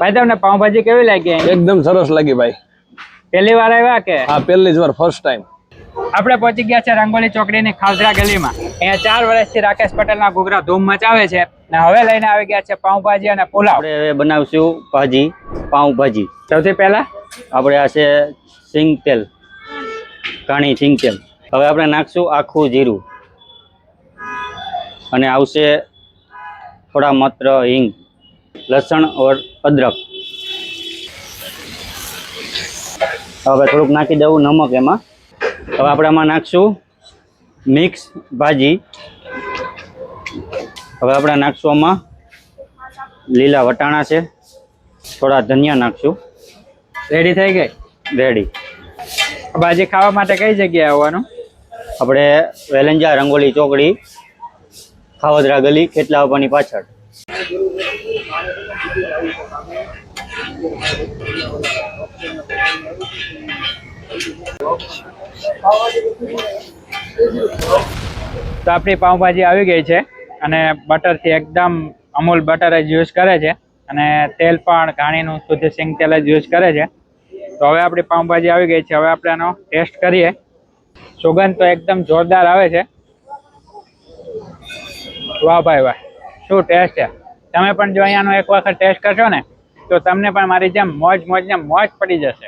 ભાઈ તમને પાઉંભાજી કેવી લાગી? એકદમ સરસ લાગી ભાઈ. પહેલી વાર આવ્યા કે? હા, પહેલી જ વાર, ફર્સ્ટ ટાઈમ. આપણે પહોંચી ગયા છે રંગોલી ચોકડીની ખાવસરા ગલીમાં. અહીંયા 4 વર્ષથી રાકેશ પટેલના ઘૂઘરા ધૂમ મચાવે છે ને હવે લઈને આવી ગયા છે પાઉંભાજી અને પુલાવ. આપણે હવે બનાવશું પાઉંભાજી. સૌથી પહેલા આપણે આ છે સિંગ તેલ, કાણી સિંગ તેલ. હવે આપણે નાખશું આખું જીરું અને આવશે થોડા માત્ર હિંગ, લસણ ઓર અદરક. હવે થોડુંક નાખી દેવું નમક એમાં. હવે આપણે આમાં નાખશું મિક્સ ભાજી. હવે આપણે નાખશું આમાં લીલા વટાણા છે, થોડા ધનિયા નાખશું. રેડી થઈ ગઈ? રેડી. ભાજી ખાવા માટે કઈ જગ્યાએ આવવાનું? આપણે વેલંજા રંગોલી ચોકડી, ખાવદરા ગલી, કેટલા આવવાની પાછળ. તો આપણી પાઉંભાજી આવી ગઈ છે અને બટરથી એકદમ અમૂલ બટર જ યુઝ કરે છે અને તેલ પણ ઘાણીનું શુદ્ધ સિંગ તેલ જ યુઝ કરે છે. તો હવે આપણી પાઉંભાજી આવી ગઈ છે. હવે આપણે આનો ટેસ્ટ કરીએ. સુગંધ તો એકદમ જોરદાર આવે છે. વાહ ભાઈ વાહ, શું ટેસ્ટ છે! તમે પણ જો અહીંયાનો એક વખત ટેસ્ટ કરશો ને તો તમને પણ મારી જેમ મોજ પડી જશે.